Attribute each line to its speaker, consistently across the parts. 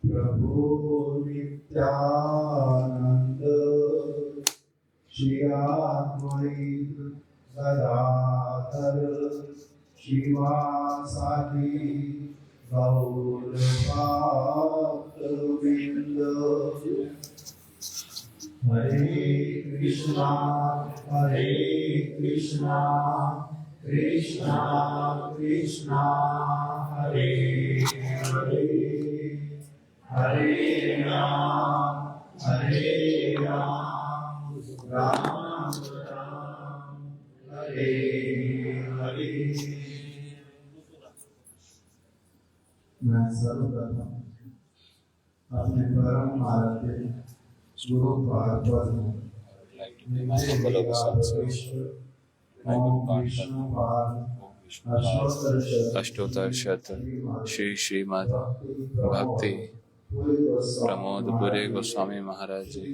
Speaker 1: प्रभु नित्यानंद श्री अद्वैत गदाधर श्रीवासादि गौर भक्तवृंद हरे कृष्णा कृष्णा कृष्णा हरे हरे हरे राम राम राम हरे हरे। मैं सर्वप्रथम अपने परम आराध्य गुरु भागवत
Speaker 2: अष्टोत्तर शत श्री श्रीमद् भक्ति प्रमोद पुरे गोस्वामी महाराज जी.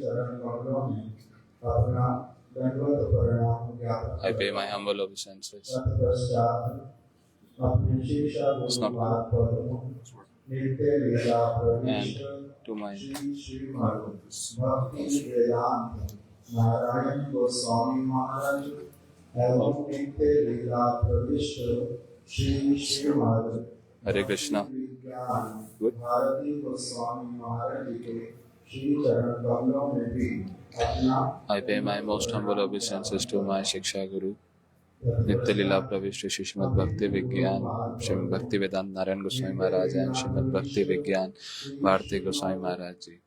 Speaker 2: I pay my humble obeisances. It's not and to my
Speaker 1: Narayan Goswami महाराज एवं नित्य लीला प्रविष्ट Shri Shrimad
Speaker 2: Hare Krishna. Good.
Speaker 1: Bharti Goswami महाराज के श्री चरण कमलों में भी अपना
Speaker 2: I pay my most humble obeisances to my Shiksha Guru, Nitya Lila Pravishta Shrimad Bhakti Vigyan, Shrimad Bhakti Vedanta Narayan Goswami Maharaj and Shrimad Bhakti Vigyan Bharati Goswami Maharaj ji.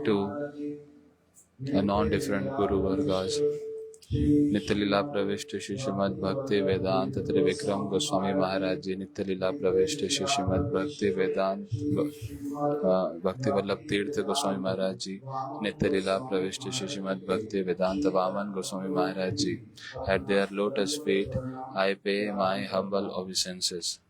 Speaker 2: To a non-different Guru Vargas, Nitya Lila Pravishta Shrimad Bhakti Vedanta Trivikram Goswami Maharaj ji, Nitya Lila Pravishta Shrimad Bhakti Vedanta Bhakti Vallabh Tirtha Goswami Maharaj ji, Nitya Lila Pravishta Shrimad Bhakti Vedanta Vaman Goswami Maharaj ji. At their lotus feet, I pay my humble obeisances.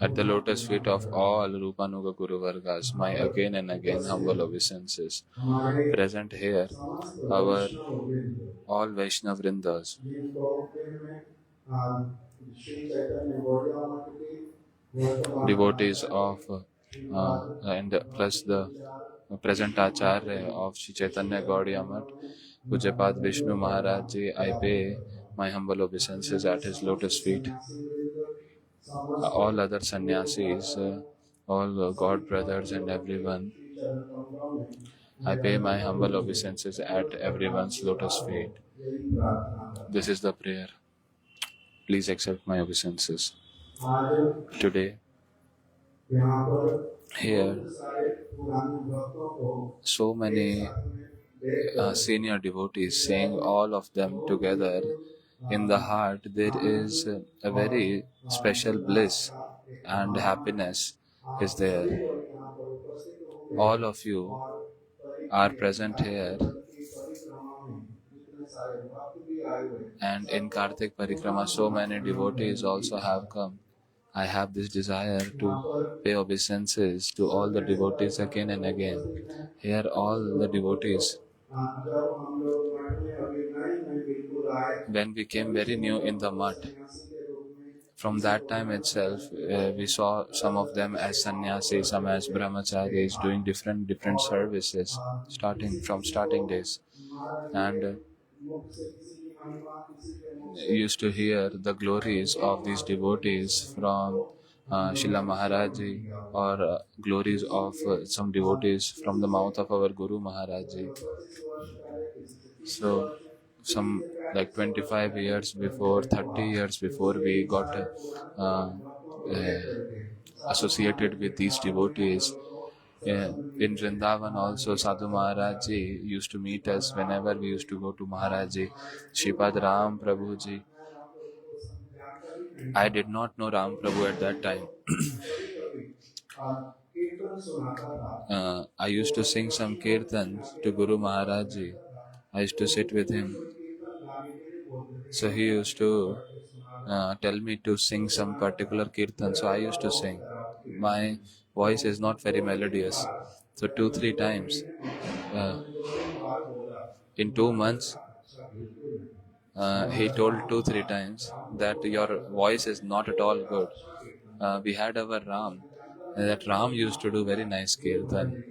Speaker 2: At the lotus feet of all Rupanuga Guru Vargas, my again and again humble obeisances. Present here, our all Vaishnav Vrindas, devotees of and plus the present Acharya of Shri Chaitanya Gaudiya Math, Pujapad Vishnu Maharaj ji, I pay my humble obeisances at his lotus feet. All other sannyasis, all God brothers and everyone, I pay my humble obeisances at everyone's lotus feet. This is the prayer. Please accept my obeisances. Today, here, so many senior devotees saying all of them together. In the heart, there is a very special bliss and happiness is there. All of you are present here, and in Kartik Parikrama, so many devotees also have come. I have this desire to pay obeisances to all the devotees again and again. Here, all the devotees, when we came very new in the mutt, from that time itself, we saw some of them as sannyasis, some as brahmacharis, doing different services, starting days, and used to hear the glories of these devotees from Srila Maharaji or glories of some devotees from the mouth of our Guru Maharaji. So, some like 25 years before, 30 years before we got associated with these devotees, in Vrindavan also Sadhu Maharaj ji used to meet us whenever we used to go to Maharaj ji. Shripad Ram Prabhu ji. I did not know Ram Prabhu at that time. I used to sing some kirtans to Guru Maharaj ji. I used to sit with him. So he used to tell me to sing some particular kirtan. So I used to sing. My voice is not very melodious. So 2-3 times in 2 months, he told 2-3 times that your voice is not at all good. We had our Ram, that Ram used to do very nice kirtan.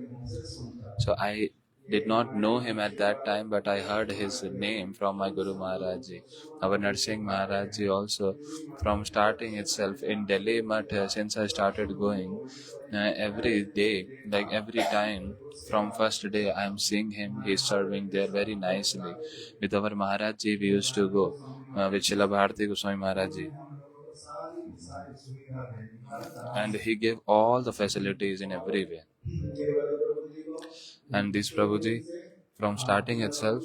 Speaker 2: So I did not know him at that time, but I heard his name from my Guru Maharaj Ji. Our Narsingh Maharaj Ji also, from starting itself in Delhi, but since I started going, every day, like every time, from first day I am seeing him, he is serving there very nicely. With our Maharaj Ji, we used to go with Srila Bharati Goswami Maharaj Ji. And he gave all the facilities in every way. And this Prabhuji, from starting itself,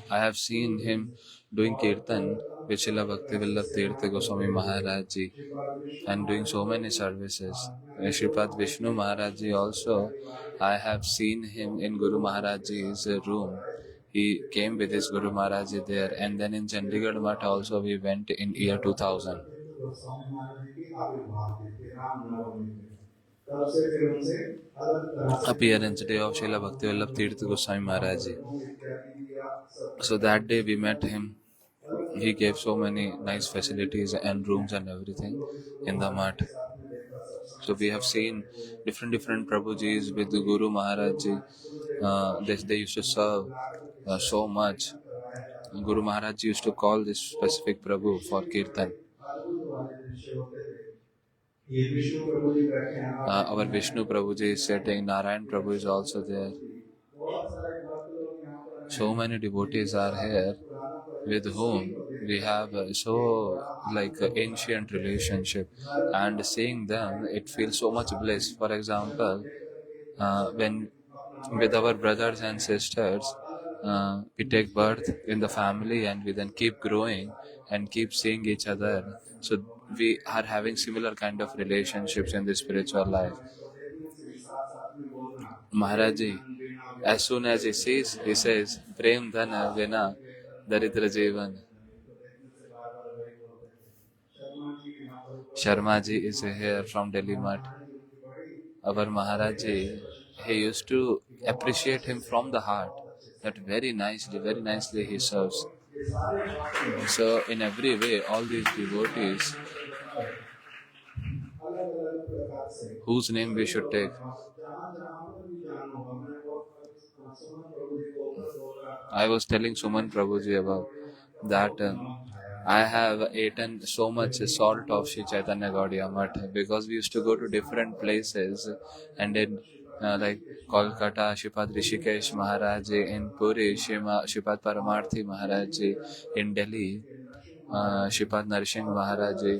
Speaker 2: I have seen him doing kirtan with Srila Bhakti Vallabh Tirtha Goswami Maharaj Ji and doing so many services. Shripad Vishnu Maharaj Ji also, I have seen him in Guru Maharaj Ji's room. He came with his Guru Maharaj Ji there, and then in Chandigarh Math also we went in year 2000. Appearance day of Srila Bhakti Vallabh Tirtha Goswami Maharaj Ji. So that day we met him. He gave so many nice facilities and rooms and everything in the Math. So we have seen different Prabhujis with the Guru Maharaj Ji. They used to serve so much. Guru Maharaj Ji used to call this specific Prabhu for kirtan. Our Vishnu Prabhuji is sitting, Narayan Prabhu is also there. So many devotees are here with whom we have so ancient relationship, and seeing them it feels so much bliss. For example, when with our brothers and sisters we take birth in the family and we then keep growing and keep seeing each other, so we are having similar kind of relationships in the spiritual life. Maharaj Ji, as soon as he sees, he says, Prem Dhana Vina Daridra Jivan. Sharma Ji is here from Delhi Math. Our Maharaj Ji, he used to appreciate him from the heart, that very nicely he serves. So in every way, all these devotees, whose name we should take? I was telling Suman Prabhuji about that I have eaten so much salt of Shri Chaitanya Gaudiya Math, because we used to go to different places, and in like Kolkata, Shripad Rishikesh Maharaj Ji, in Puri, Shripad Paramarthi Maharaj Ji, in Delhi, Shripad Narsingh Maharaj Ji.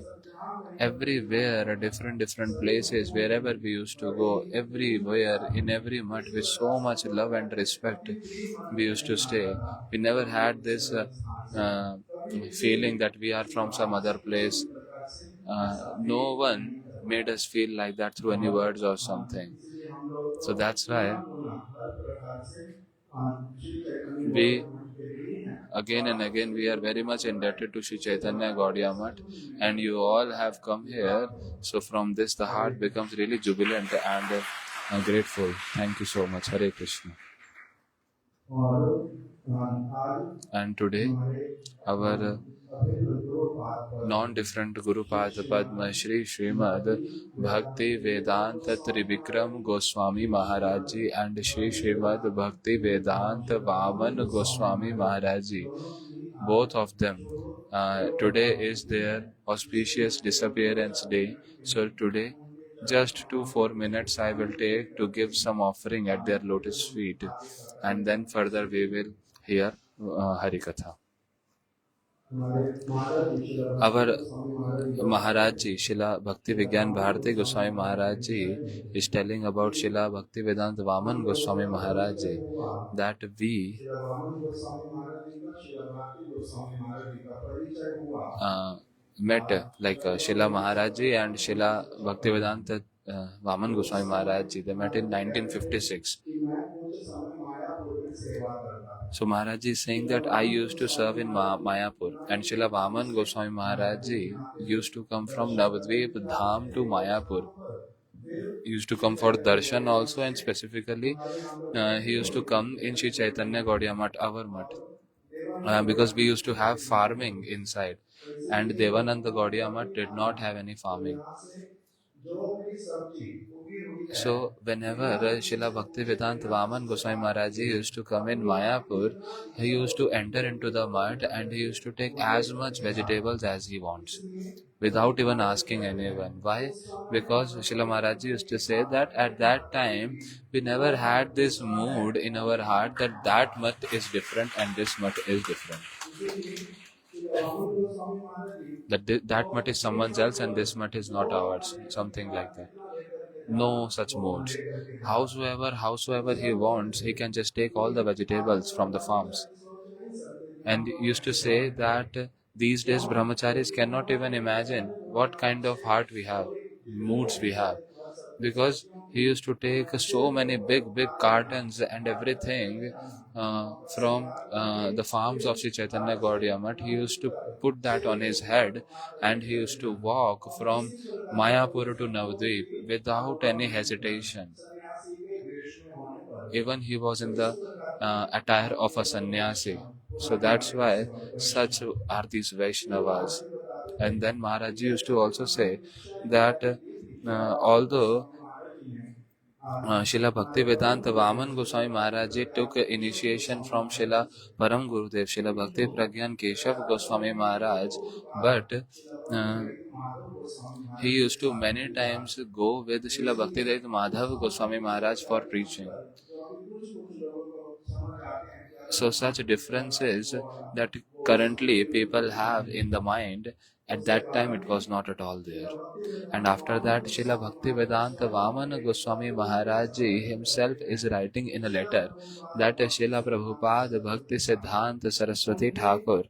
Speaker 2: Everywhere, different places, wherever we used to go, everywhere, in every mutt, with so much love and respect, we used to stay. We never had this feeling that we are from some other place. No one made us feel like that through any words or something. So that's why we again and again we are very much indebted to Shri Chaitanya Gaudiya Math, and you all have come here. So from this the heart becomes really jubilant and grateful. Thank you so much. Hare Krishna. And today our non-different Guru Padma Shri Srimad Bhakti Vedanta Trivikram Goswami Maharaj Ji and Shri Srimad Bhakti Vedanta Vaman Goswami Maharaj Ji, both of them, today is their auspicious disappearance day. So today just 2-4 minutes I will take to give some offering at their lotus feet, and then further we will hear Harikatha. Our Maharaj Ji, Srila Bhakti Vigyan Bharati Goswami Maharaj Ji, is telling about Srila Bhakti Vedanta Vaman Goswami Maharaj Ji, that we met Srila Maharaj Ji and Srila Bhakti Vedanta Vaman Goswami Maharaj Ji. They met in 1956. So Maharaj Ji is saying that I used to serve in Mayapur, and Srila Vaman Goswami Maharaj Ji used to come from Navadvip Dham to Mayapur. he used to come for darshan also, and specifically he used to come in Shri Chaitanya Gaudiya Math, our Math, because we used to have farming inside, and Devananda Gaudiya Math did not have any farming. So whenever Srila Bhaktivedanta Vaman Goswami Maharaj Ji used to come in Mayapur, he used to enter into the mud and he used to take as much vegetables as he wants without even asking anyone. Why? Because Srila Maharaj Ji used to say that at that time we never had this mood in our heart that that mutt is different and this mutt is different. That mutt is someone else and this mutt is not ours. Something like that. No such modes. Howsoever he wants, he can just take all the vegetables from the farms. And used to say that these days brahmacharis cannot even imagine what kind of heart we have, moods we have, because he used to take so many big cartons and everything from the farms of Sri Chaitanya Gaudiya Math. He used to put that on his head and he used to walk from Mayapur to Navadvip without any hesitation. Even he was in the attire of a sannyasi. So that's why such are these Vaishnavas. And then Maharaj used to also say that although Srila Bhaktivedanta Vaman Goswami Maharaj Ji took initiation from Srila Param Gurudev, Srila Bhakti Pragyan Keshav Goswami Maharaj, but he used to many times go with Srila Bhaktivedanta Madhav Goswami Maharaj for preaching. So such differences that currently people have in the mind, at that time it was not at all there. And after that, Srila Bhaktivedanta Vamana Goswami Maharaj Ji himself is writing in a letter that Srila Prabhupada Bhakti Siddhanta Saraswati Thakur,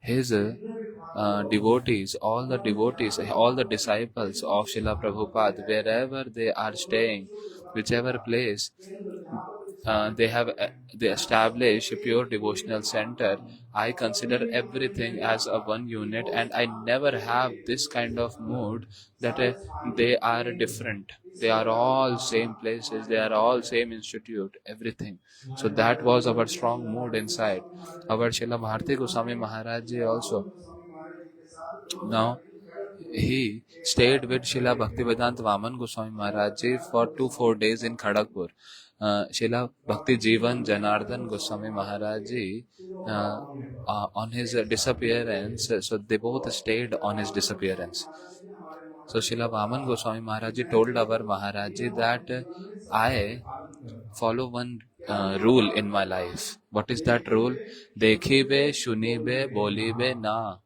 Speaker 2: his devotees, all the disciples of Srila Prabhupada, wherever they are staying, whichever place, they establish a pure devotional center. I consider everything as a one unit, and I never have this kind of mood that they are different. They are all same places. They are all same institute. Everything. So that was our strong mood inside. Our Srila Bharati Goswami Maharaj Ji also. Now he stayed with Srila Bhaktivedanta Vaman Goswami Maharaj Ji for 4 days in Kharagpur. Srila Bhakti Jivan Janardhan Goswami Maharaj Ji, on his disappearance, so they both stayed on his disappearance. So Srila Vaman Goswami Maharaj Ji told our Maharaj Ji that I follow one rule in my life. What is that rule? Dekhibe, shunibe, bolibe na.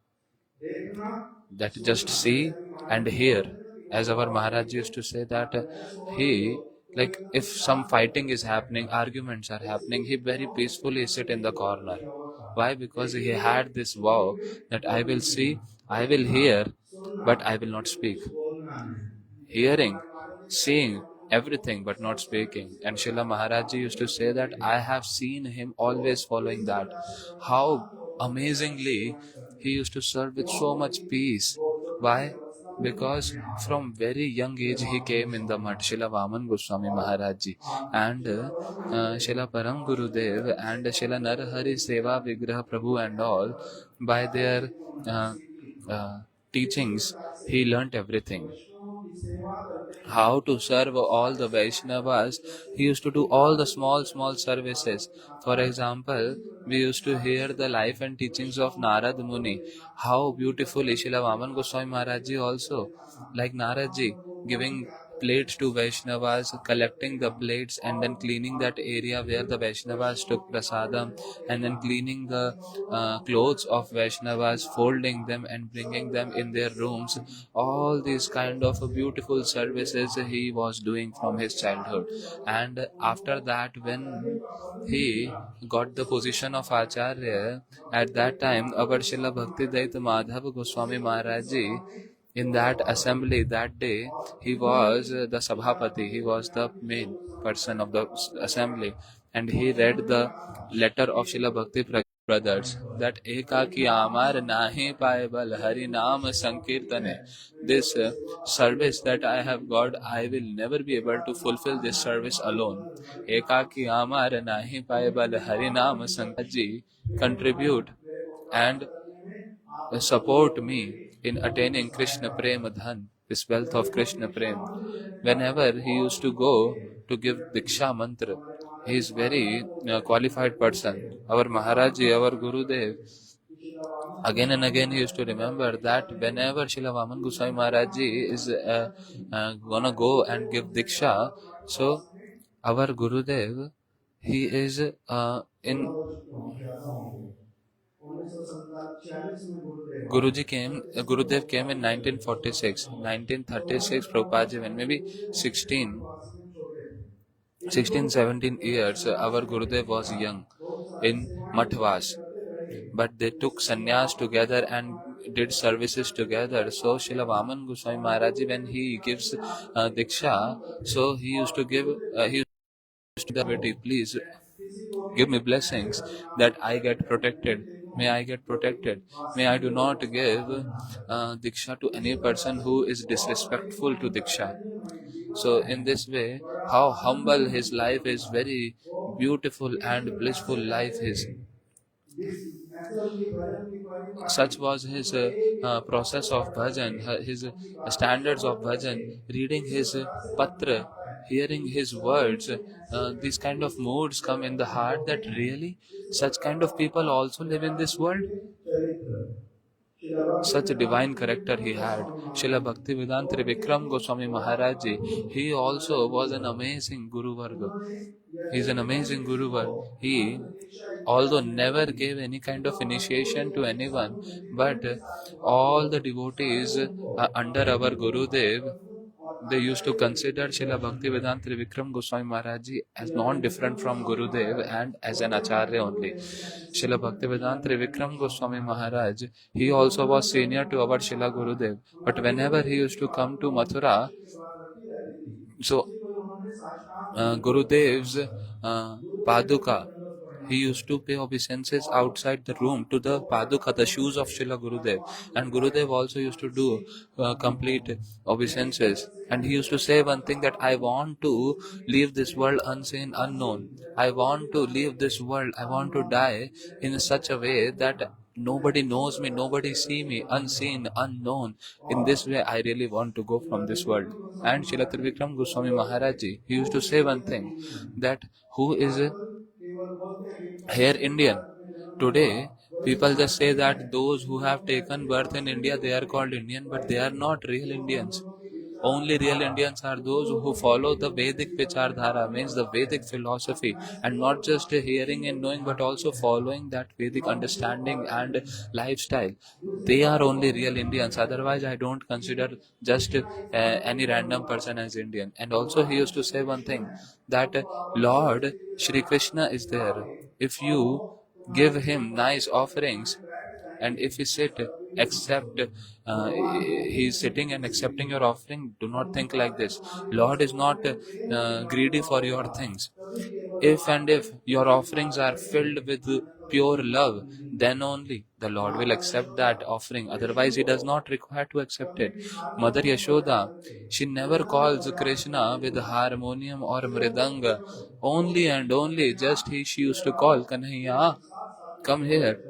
Speaker 2: That just see and hear. As our Maharaj used to say that if some fighting is happening, arguments are happening, he very peacefully sit in the corner. Why? Because he had this vow that I will see, I will hear, but I will not speak. Hearing, seeing, everything but not speaking. And Srila Maharaj Ji used to say that I have seen him always following that. How amazingly he used to serve with so much peace. Why? Because from very young age he came in the mud, Srila Vaman Goswami Maharaj Ji, and Srila Param Gurudev and Srila Narahari Seva Vigraha Prabhu and all, by their teachings, he learnt everything. How to serve all the Vaishnavas. He used to do all the small services. For example, we used to hear the life and teachings of Narad Muni. How beautifully Srila Vaman Goswami Maharaj Ji also, like Narad Ji, giving plates to Vaishnavas, collecting the plates and then cleaning that area where the Vaishnavas took prasadam, and then cleaning the clothes of Vaishnavas, folding them and bringing them in their rooms. All these kind of beautiful services he was doing from his childhood. And after that, when he got the position of Acharya, at that time our Srila Bhaktivedanta Madhav Goswami Maharaj Ji, in that assembly that day, he was the Sabhapati, he was the main person of the assembly, and he read the letter of Srila Bhakti Pragya brothers, that ekaki amar nahi paye bal hari naam sankirtane. This service that I have got, I will never be able to fulfill this service alone. Ekaki amar nahi paye bal hari naam sankirtane. Contribute and support me in attaining Krishna Prema Dhan, this wealth of Krishna Prem. Whenever he used to go to give Diksha Mantra, he is very qualified person. Our Maharaji, our Gurudev, again and again he used to remember that whenever Srila Vaman Goswami Maharaji is gonna go and give Diksha, so our Gurudev, he is in Gurudev came in 1946. 1936, Prabhupada when maybe 16, 17 years, our Gurudev was young in Mathvas. But they took sannyas together and did services together. So Srila Vaman Goswami Maharaji, when he gives Diksha, so he used to give, he used to devotee, please give me blessings that I get protected. May I get protected. May I do not give Diksha to any person who is disrespectful to Diksha. So in this way, how humble his life is, very beautiful and blissful life is. Such was his process of bhajan, his standards of bhajan, reading his patra, hearing his words. These kind of moods come in the heart that really such kind of people also live in this world. Such a divine character he had. Srila Bhaktivedanta Vikram Goswami Maharaj Ji, he also was an amazing Guru Varga. He is an amazing Guru Varga. He, although never gave any kind of initiation to anyone, but all the devotees under our Gurudev, they used to consider Srila Bhaktivedanta Vikram Goswami Maharaj Ji as non-different from Gurudev and as an Acharya only. Srila Bhaktivedanta Vikram Goswami Maharaj, he also was senior to our Srila Gurudev. But whenever he used to come to Mathura, so Gurudev's Paduka, he used to pay obeisances outside the room to the Paduka, the shoes of Srila Gurudev. And Gurudev also used to do complete obeisances. And he used to say one thing, that I want to leave this world unseen, unknown. I want to leave this world. I want to die in such a way that nobody knows me, nobody see me, unseen, unknown. In this way, I really want to go from this world. And Srila Trivikram Goswami Maharaj Ji, he used to say one thing, that who is here Indian? Today, people just say that those who have taken birth in India, they are called Indian, but they are not real Indians. Only real Indians are those who follow the Vedic Vichardhara, means the Vedic philosophy, and not just hearing and knowing, but also following that Vedic understanding and lifestyle. They are only real Indians. Otherwise, I don't consider just any random person as Indian. And also, he used to say one thing, that Lord Shri Krishna is there. If you give him nice offerings, and if he he is sitting and accepting your offering, do not think like this. Lord is not greedy for your things. If your offerings are filled with pure love, then only the Lord will accept that offering. Otherwise, he does not require to accept it. Mother Yashoda, she never calls Krishna with harmonium or mridanga. Only and only just she used to call Kanhaiya, come here.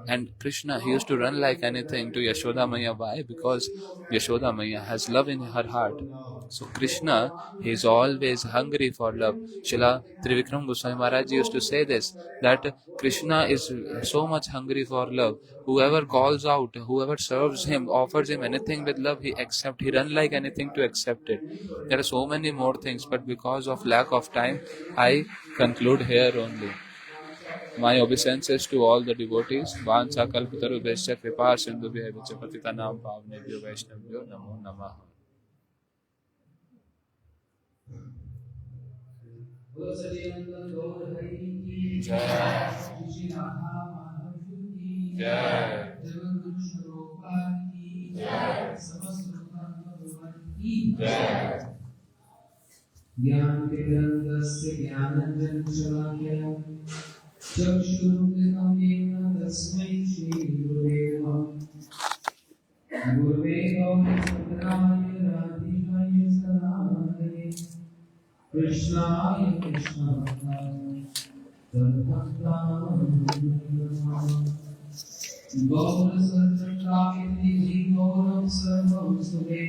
Speaker 2: And Krishna, he used to run like anything to Yashoda Maya. Why? Because Yashoda Maya has love in her heart. So Krishna, he is always hungry for love. Srila Trivikram Goswami Maharaj used to say this, that Krishna is so much hungry for love. Whoever calls out, whoever serves him, offers him anything with love, he accepts. He runs like anything to accept it. There are so many more things, but because of lack of time, I conclude here only. My obeisances to all the devotees. Vancha kalpatarubhesya kripa sindhubhya vicha patitanam pavnebhyo vaishnavyo namo namah. Jai. Jai. Jai.
Speaker 3: ज्ञान के रंगस्य ज्ञानंजन शलाकया
Speaker 1: चक्षुरुदितं येन तस्मै श्रीगुरुवे नमः। गुरुवे गौरचन्द्राय राधिकाय सदानन्दे कृष्णाय कृष्णभक्ताय तद्भक्ताय गौरसर्वत्राकिति गौरं सर्वं सुखे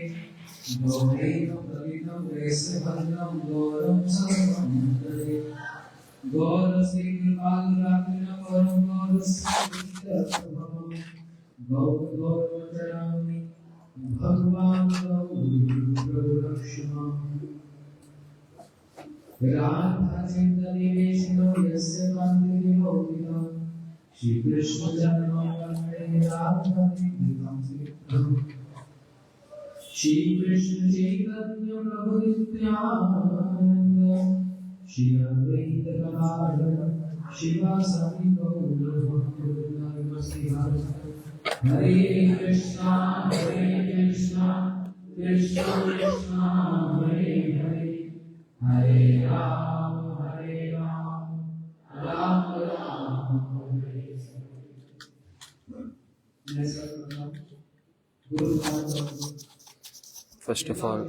Speaker 1: गौरैव प्रवितं वैश्यभद्रं गौरं सर्वं हरे गौरस्य कृपालुरात्रिनपरं गौरस्य गौरवचरामि भगवान् गौरक्षमा राधाचिन्तनिवेशिनो यस्य कान्तिविलोकितं श्रीकृष्णजन्मवन्दे राधाकृतं श्रीकृष्णचैतन्य प्रभु नित्यानन्द श्री अद्वैत गदाधर शिवासादि गौरभक्तवृन्द हरे कृष्णा कृष्णा कृष्णा हरे हरे हरे राम राम राम हरे
Speaker 2: First of all,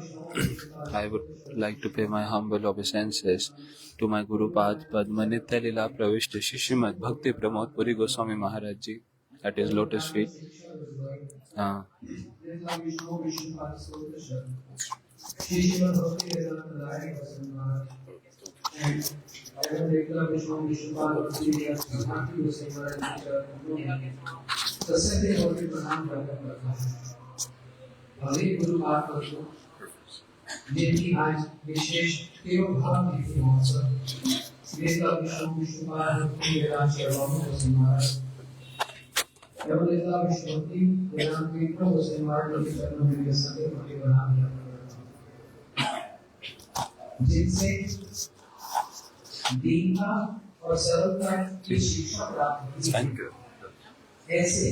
Speaker 2: I would like to pay my humble obeisances to my Guru Pad Padma Nitya Lila Pravishta Shishimad Bhakti Pramod Puri Goswami Maharaj Ji at his lotus feet.
Speaker 1: भले गुरु बात को जिनकी आज विशेष केवल भाव की महोत्सव श्रीता विष्णु विष्णुपाद वेदांत चरवाणों को समारा एवं लेता विष्णुपति वेदांत के प्रभु से मार्ग के चरणों में के सत्य पति बना दिया जिनसे दीनता और सरलता की शिक्षा प्राप्त की ऐसे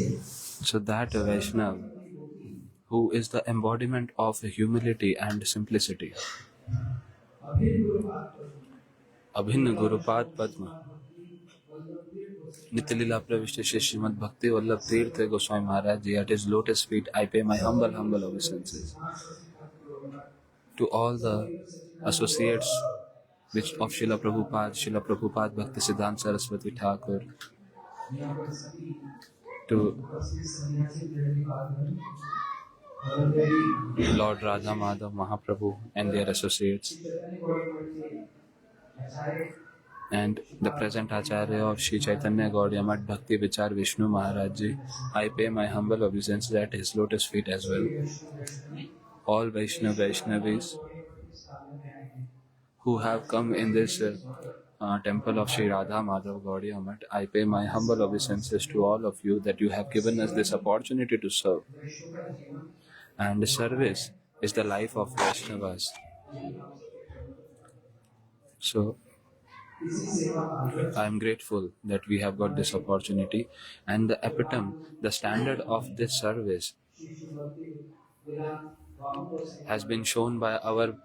Speaker 2: So that Vaishnav who is the embodiment of humility and simplicity. Abhinna Gurupad Padma Nityalila Pravishta Shri Srimad Bhakti Vallabh Tirtha Goswami Maharaj Ji at his lotus feet I pay my humble obeisances. To all the associates of Srila Prabhupada Bhakti Siddhanta Saraswati Thakur, to Lord Radha Madhav Mahaprabhu and their associates, and the present Acharya of Sri Chaitanya Gaudiya Math Bhakti Vichar Vishnu Maharaj Ji, I pay my humble obeisances at his lotus feet as well. All Vaishnavis who have come in this temple of Sri Radha Madhav Gaudiya Math, I pay my humble obeisances to all of you that you have given us this opportunity to serve. And service is the life of Vaishnavas. So, I am grateful that we have got this opportunity, and the epitome, the standard of this service has been shown by our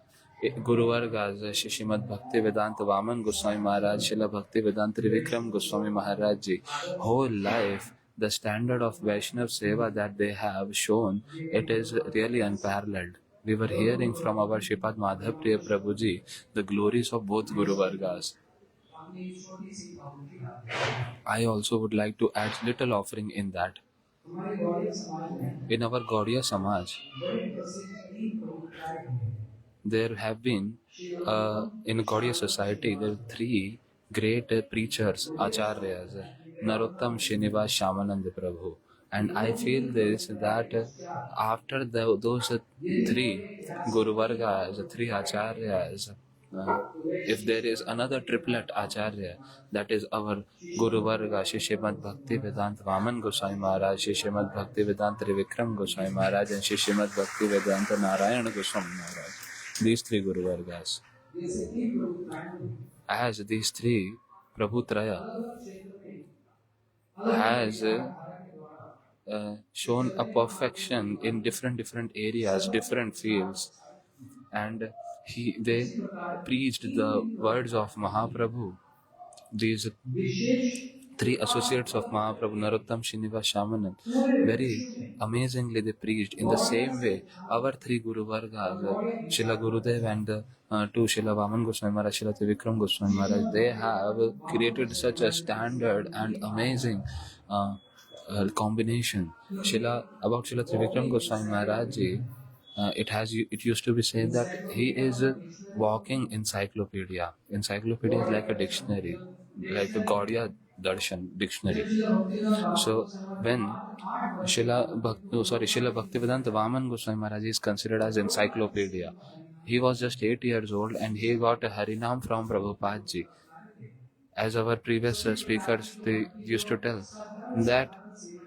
Speaker 2: Guru Vargas, Shrimad Bhakti Vedanta Vaman Goswami Maharaj, Srila Bhakti Vedanta Vikram Goswami Maharaj Ji. Whole life, the standard of Vaishnav Seva that they have shown, it is really unparalleled. We were hearing from our Shripad Madhav Priya Prabhuji the glories of both Guru Vargas. I also would like to add little offering in that. In our Gaudiya Samaj, there have been, in Gaudiya society, there are three great preachers, acharyas, Narottam, Srinivas, Shyamananda Prabhu. And I feel this, that after those three Guru Vargas, three acharyas, if there is another triplet acharya, that is our Guru Varga, Shri Srimad Bhakti Vedanta Vaman Goswami Maharaj, Shri Srimad Bhakti Vedanta Vikram Goswami Maharaj, and Shri Srimad Bhakti Vedanta Narayana Goswami Maharaj. These three Guru Vargas. As these three, Prabhutraya has shown a perfection in different areas, different fields, and they preached the words of Mahaprabhu these three associates of Mahaprabhu, Narottam, Srinivas, Shamanand, very amazingly they preached. In the same way, our three Guru Vargas, Srila Gurudev and two Srila Vaman Goswami Maharaj, Srila Trivikram Goswami Maharaj, they have created such a standard and amazing combination. About Srila Trivikram Goswami Maharaj ji, it used to be said that he is a walking encyclopedia. Encyclopedia is like a dictionary, like a Gaudiya Darshan dictionary. So when Srila Bhaktivedanta Vaman Goswami Maharaj is considered as encyclopedia. He was just 8 years old and he got a Harinam from Prabhupada ji. As our previous speakers, they used to tell that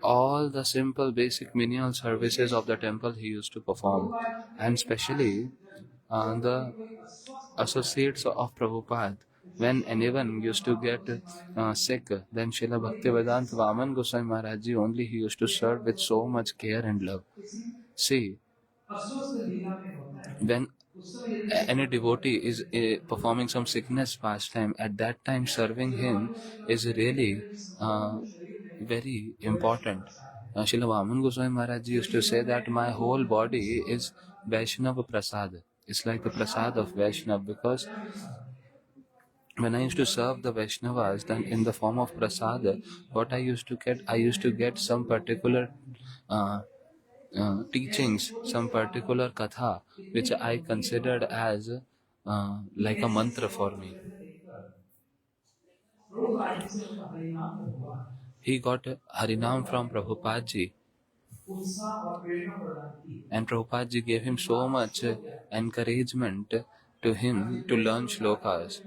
Speaker 2: all the simple basic menial services of the temple he used to perform, and especially the associates of Prabhupada. When anyone used to get sick, then Srila Bhaktivedanta Vaman Goswami Maharaj ji only he used to serve with so much care and love. See, when any devotee is performing some sickness pastime, at that time serving him is really very important. Srila Vaman Goswami Maharaj ji used to say that my whole body is Vaishnava Prasad. It's like the Prasad of Vaishnava, because when I used to serve the Vaishnavas, then in the form of Prasad, what I used to get some particular teachings, some particular katha, which I considered as like a mantra for me. He got Harinam from Prabhupada ji, and Prabhupada ji gave him so much encouragement to him to learn shlokas.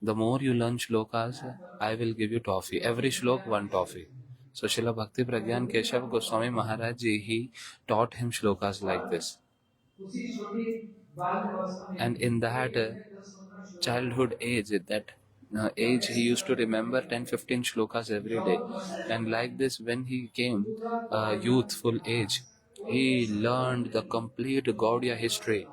Speaker 2: The more you learn shlokas, I will give you toffee. Every shlok, one toffee. So Srila Bhakti Pragyan Keshav Goswami Maharaj ji, he taught him shlokas like this. And in that childhood age, he used to remember 10-15 shlokas every day. And like this, when he came youthful age, he learned the complete Gaudiya history.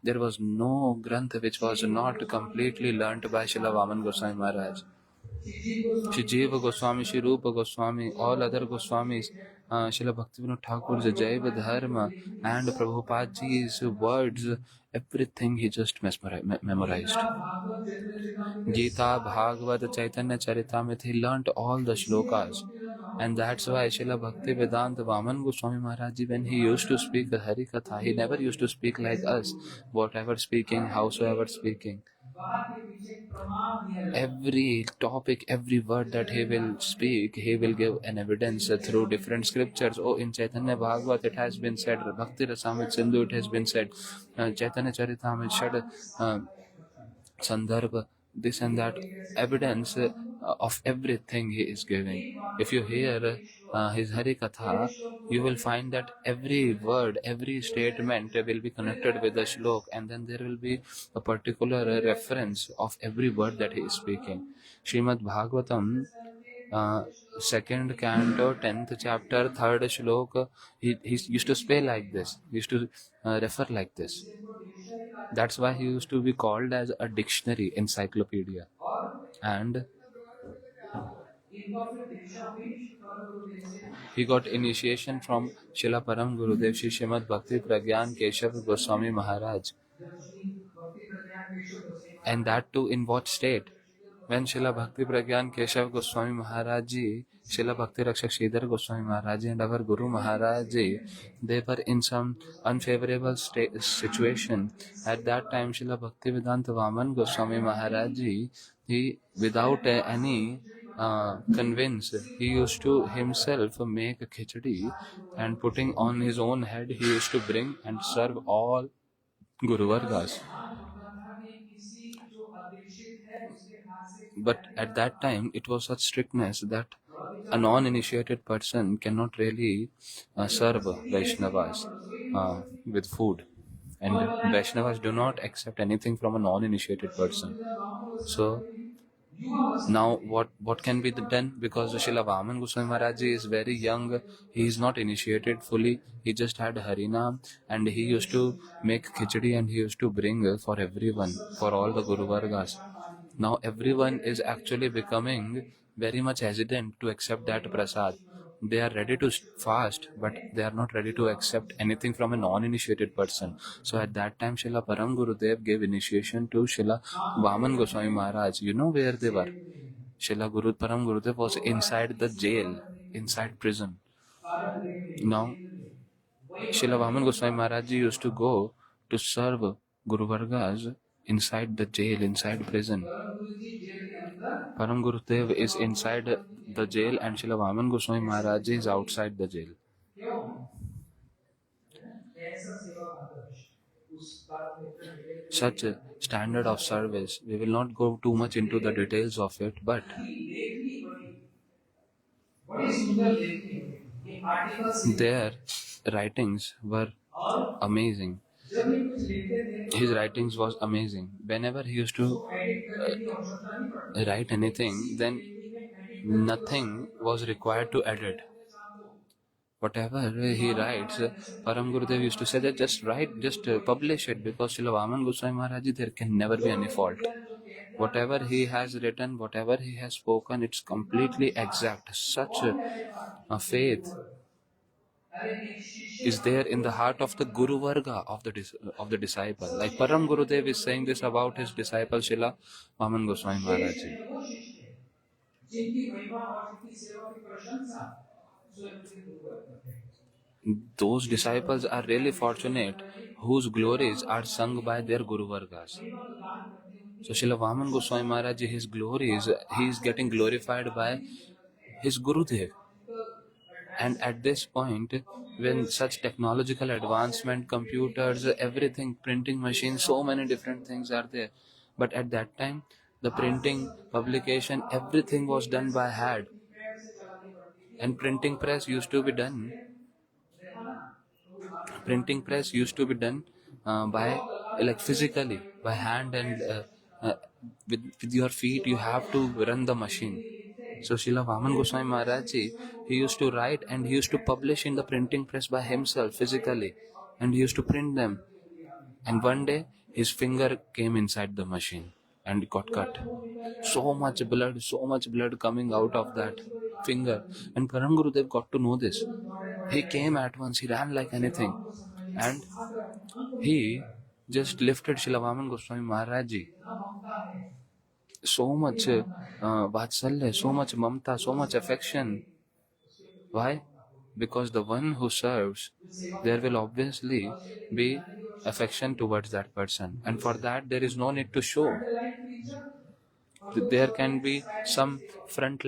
Speaker 2: There was no granth which was not completely learnt by Srila Vaman Goswami Maharaj. Shri Jiva Goswami, Shri Rupa Goswami, all other Goswamis, Srila Bhaktivinoda Thakur's Jaiva Dharma and Prabhupada ji's words, everything he just memorized. Gita, Bhagavad, Chaitanya Charitamrita, he learnt all the shlokas. And that's why Srila Bhaktivedanta Vaman Goswami Maharaj, when he used to speak the Hari Katha, he never used to speak like us, whatever speaking, howsoever speaking. Every topic, every word that he will speak, he will give an evidence through different scriptures. Oh, in Chaitanya Bhagavat it has been said, Bhakti Rasamrita Sindhu it has been said, Chaitanya Charitamrita Shad Sandarbha, this and that, evidence of everything he is giving. If you hear his Hari Katha, you will find that every word, every statement will be connected with the shlok, and then there will be a particular reference of every word that he is speaking. Srimad Bhagavatam, 2nd canto, 10th chapter, 3rd shlok, he used to speak like this, he used to refer like this. That's why he used to be called as a dictionary, encyclopedia. And he got initiation from Srila Param Gurudev Shri Srimad Bhakti Pragyan Keshav Goswami Maharaj. And that too in what state? When Srila Bhakti Pragyan Keshav Goswami Maharaj ji, Srila Bhakti Rakshak Sridhar Goswami Maharaj ji and our Guru Maharaj ji, they were in some unfavorable situation. At that time, Srila Bhaktivedanta Vaman Goswami Maharaj ji, he without any convince, he used to himself make a khichdi, and putting on his own head, he used to bring and serve all Guru Vargas. But at that time, it was such strictness that a non-initiated person cannot really serve Vaishnavas with food. And Vaishnavas do not accept anything from a non-initiated person. So, now what can be done? Because Srila Vaman Goswami Maharaj is very young, he is not initiated fully, he just had Harinam, and he used to make khichdi and he used to bring for everyone, for all the Guru Vargas. Now everyone is actually becoming very much hesitant to accept that prasad. They are ready to fast, but they are not ready to accept anything from a non-initiated person. So at that time, Srila Param Gurudev gave initiation to Srila Vaman Goswami Maharaj. You know where they were? Srila Param Gurudev was inside the jail, inside prison. Now, Srila Vaman Goswami Maharaj used to go to serve Guru Vargas inside the jail, inside prison. Param Gurudev is inside the jail and Srila Vaman Goswami Maharaj is outside the jail. Such a standard of service, we will not go too much into the details of it, but their writings were amazing. His writings was amazing. Whenever he used to write anything, then nothing was required to edit. Whatever he writes, Param Gurudev used to say that just write, just publish it, because Srila Vaman Goswami Maharaj, there can never be any fault. Whatever he has written, whatever he has spoken, it's completely exact. Such a faith is there in the heart of the Guru Varga of the disciple. Like Param Gurudev is saying this about his disciple Srila Vaman Goswami Maharaj. Those disciples are really fortunate whose glories are sung by their Guru Vargas. So Srila Vaman Goswami Maharaj, his glories, he is getting glorified by his Gurudev. And at this point, when such technological advancement, computers, everything, printing machines, so many different things are there. But at that time, the printing, publication, everything was done by hand. And printing press used to be done by like physically, by hand, and with your feet you have to run the machine. So Srila Vaman Goswami Maharaj, he used to write and he used to publish in the printing press by himself physically, and he used to print them. And one day his finger came inside the machine and got cut. So much blood coming out of that finger. And Param Gurudev got to know this. He came at once, he ran like anything, and he just lifted Srila Vaman Goswami Maharaj. So much vatsalya, so much mamta, so much affection. Why? Because the one who serves, there will obviously be affection towards that person, and for that there is no need to show. There can be some front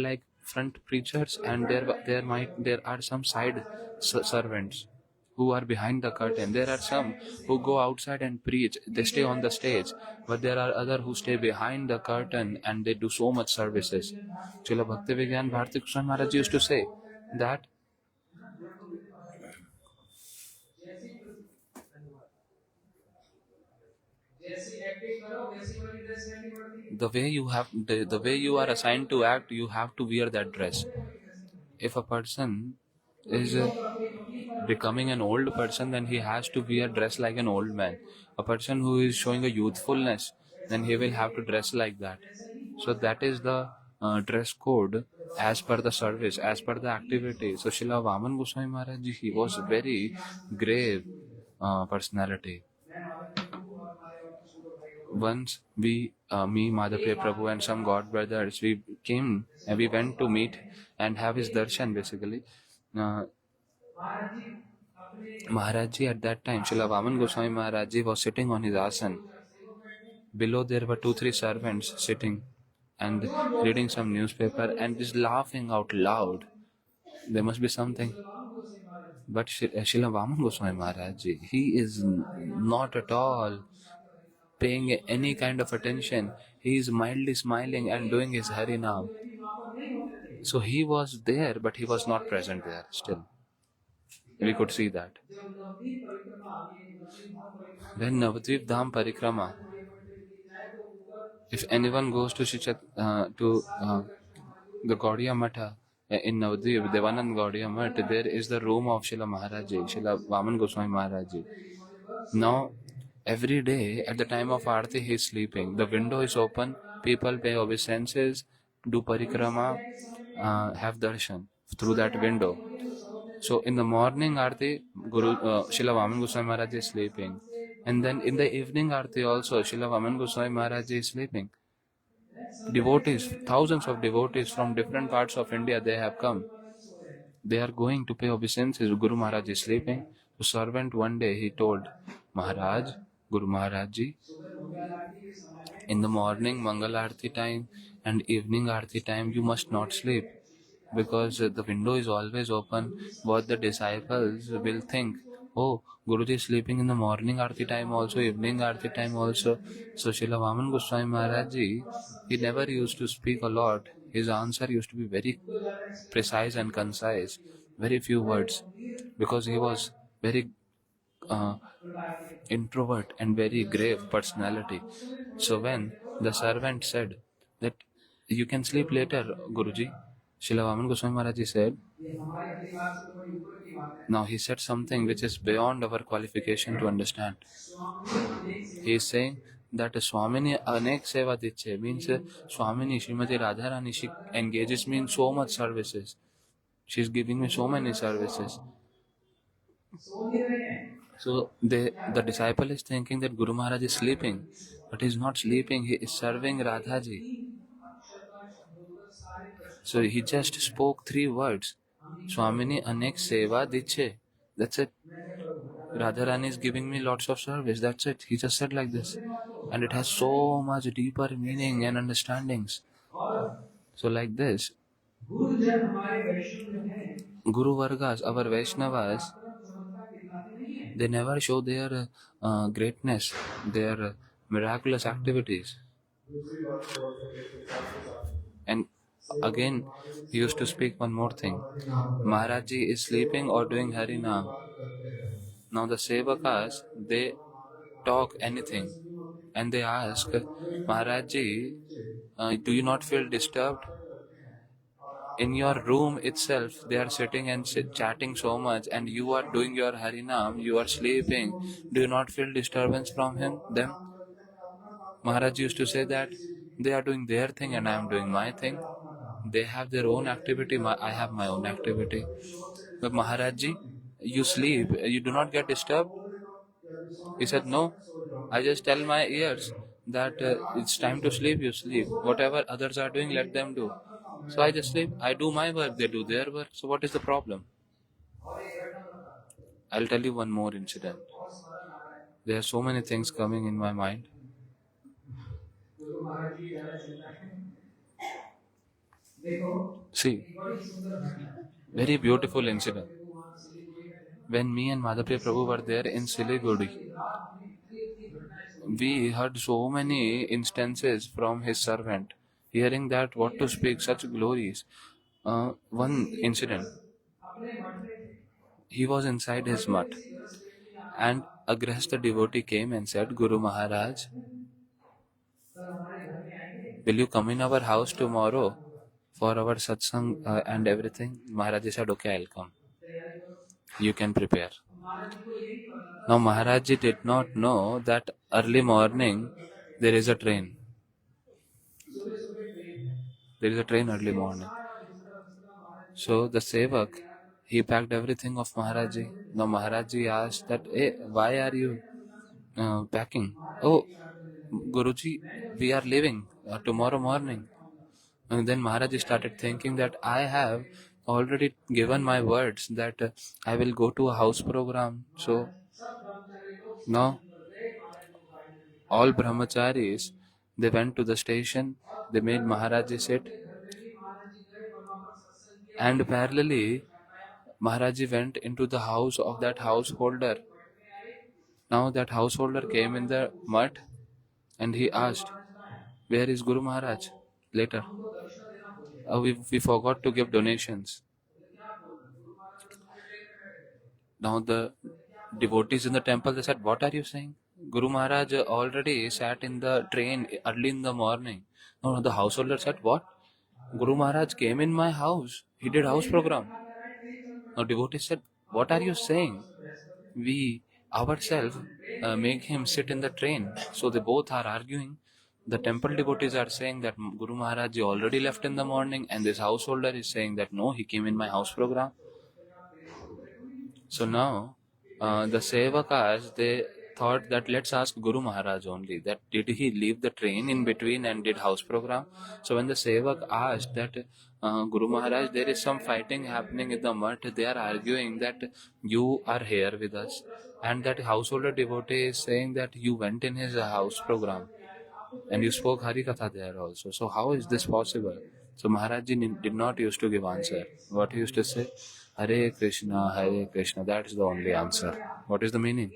Speaker 2: preachers, and there are some side servants who are behind the curtain. There are some who go outside and preach, they stay on the stage, but there are others who stay behind the curtain and they do so much services. Srila Bhakti Vigyan Bharati Krishna Maharaj used to say that the way you are assigned to act, you have to wear that dress. If a person is becoming an old person, then he has to wear dress like an old man. A person who is showing a youthfulness, then he will have to dress like that. So that is the dress code as per the service, as per the activity. So Srila Vaman Goswami Maharaj, he was a very grave personality. Once me, Madhapriya Prabhu and some God brothers, we came and we went to meet and have his darshan basically. Maharajji at that time, Srila Vaman Goswami Maharajji was sitting on his asan. Below there were 2-3 servants sitting and reading some newspaper and just laughing out loud. There must be something. But Srila Vaman Goswami Maharajji, he is not at all paying any kind of attention. He is mildly smiling and doing his Harinam. So he was there, but he was not present there still. We could see that. When Navadvip Dham Parikrama, if anyone goes to the Gaudiya Matha in Navadvip, Devanand Gaudiya Matha, there is the room of Srila Maharaji, Srila Vaman Goswami Maharaji. Now, every day at the time of Aarti, he is sleeping. The window is open people pay obeisances, do parikrama, have darshan through that window. So in the morning Aarti, Srila Vaman Goswami Maharaj is sleeping. And then in the evening Aarti also, Srila Vaman Goswami Maharaj is sleeping. Devotees, thousands of devotees from different parts of India, they have come. They are going to pay obeisances. Guru Maharaj is sleeping. The servant one day he told Maharaj, Guru Maharaj ji, in the morning Mangal Aarti time and evening Aarti time you must not sleep, because the window is always open. What the disciples will think, oh, Guruji is sleeping in the morning Aarti time also, evening Aarti time also. So Srila Vaman Goswami Maharaj ji, he never used to speak a lot. His answer used to be very precise and concise, very few words, because he was very introvert and very grave personality. So when the servant said that you can sleep later, Guruji, Srila Vaman Goswami Maharaj said, now he said something which is beyond our qualification to understand. He is saying that Swamini Anek Seva Diche means Swamini Srimati Radharani, she engages me in so much services. She is giving me so many services. So the disciple is thinking that Guru Maharaj is sleeping, but he is not sleeping, he is serving Radhaji. So he just spoke 3 words, Swamini Anek Seva Diche. That's it. Radharani is giving me lots of service. That's it. He just said like this. And it has so much deeper meaning and understandings. So like this, Guru Vargas, our Vaishnavas, they never show their greatness, their miraculous activities. And again, he used to speak one more thing. Maharaji is sleeping or doing Harinam. Now the Sevakas, they talk anything and they ask, Maharaji, do you not feel disturbed? In your room itself, they are sitting and chatting so much, and you are doing your Harinam, you are sleeping. Do you not feel disturbance from them? Maharaj used to say that they are doing their thing and I am doing my thing. They have their own activity, I have my own activity. But Maharajji, you sleep, you do not get disturbed? He said, no, I just tell my ears that it's time to sleep, you sleep. Whatever others are doing, let them do. So I just sleep, I do my work, they do their work. So what is the problem? I'll tell you one more incident. There are so many things coming in my mind. See, very beautiful incident. When me and Madhapriya Prabhu were there in Siliguri, we heard so many instances from his servant, hearing that what to speak, such glories. One incident, he was inside his mutt, and a Grihastha devotee came and said, Guru Maharaj, will you come in our house tomorrow for our satsang and everything? Maharaj said, okay, I'll come. You can prepare. Now Maharaj did not know that early morning there is a train. There is a train early morning. So the Sevak, he packed everything of Maharaj. Now Maharaj asked that, hey, why are you packing? Oh, Guruji, we are leaving tomorrow morning. And then Maharaj started thinking that I have already given my words that I will go to a house program. So now all brahmacharis, they went to the station, they made Maharaj sit, and parallelly Maharaj went into the house of that householder. Now that householder came in the mutt and he asked, where is Guru Maharaj? Later. We forgot to give donations. Now the devotees in the temple, they said, what are you saying? Guru Maharaj already sat in the train early in the morning. No, the householder said, what? Guru Maharaj came in my house. He did house program. Now devotee said, what are you saying? We ourselves make him sit in the train. So they both are arguing. the temple devotees are saying that Guru Maharaj Ji already left in the morning, and this householder is saying that no, he came in my house program. So now the Sevakas, they thought that let's ask Guru Maharaj only, that did he leave the train in between and did house program. So when the Sevak asked that Guru Maharaj, there is some fighting happening in the mutt, they are arguing that you are here with us, and that householder devotee is saying that you went in his house program and you spoke Hari Katha there also. So how is this possible? So Maharaj Ji did not used to give answer. What he used to say? Hare Krishna, Hare Krishna. That is the only answer. What is the meaning?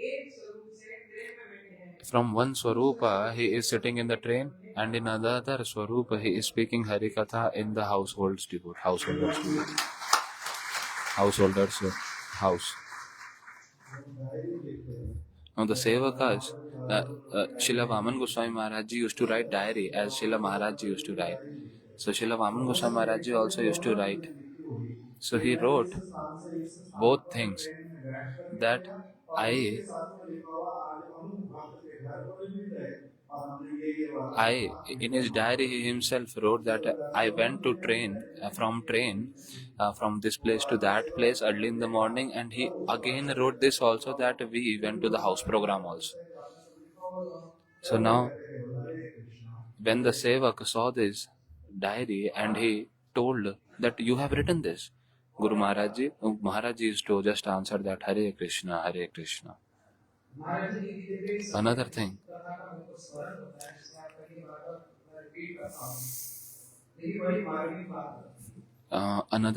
Speaker 2: From one Swarupa, he is sitting in the train, and in another Swarupa, he is speaking Hari Katha in the householder's house. Now the Sevakas, Srila Vaman Goswami Maharaj Ji used to write diary as Srila Maharaj Ji used to write. So Srila Vaman Goswami Maharaj Ji also used to write. So he wrote both things, that in his diary he himself wrote that I went to from this place to that place early in the morning, and he again wrote this also, that we went to the house program also. So now when the Sevak saw this diary and he told that you have written this, Guru Maharaj Ji used to just answer that Hare Krishna, Hare Krishna. Another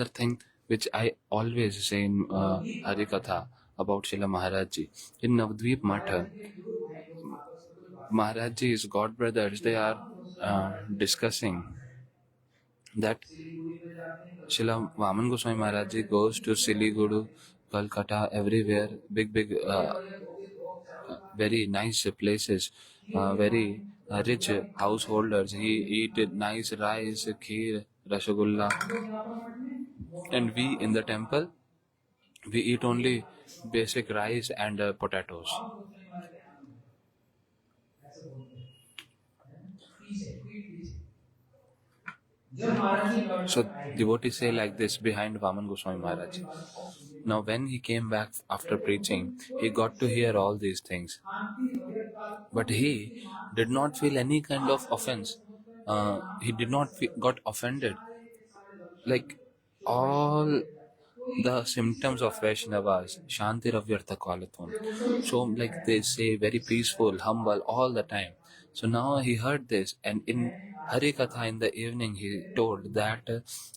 Speaker 2: thing, which I always say in Hari Katha about Srila Maharaj Ji, in Navadvip Matha, Maharaj Ji's god brothers, they are discussing that Srila Vaman Goswami Maharaj Ji goes to Siliguri, Kolkata, everywhere, big, very nice places, very rich householders. He eat nice rice, kheer, rasgulla. And we in the temple, we eat only basic rice and potatoes. So devotees say like this behind Vaman Goswami Maharaj. Now when he came back after preaching, he got to hear all these things. But he did not feel any kind of offense. He did not got offended. Like all the symptoms of Vaishnavas, Shanti Ravyartha Kalatun. So like they say, very peaceful, humble all the time. So now he heard this, and in Hari Katha in the evening he told that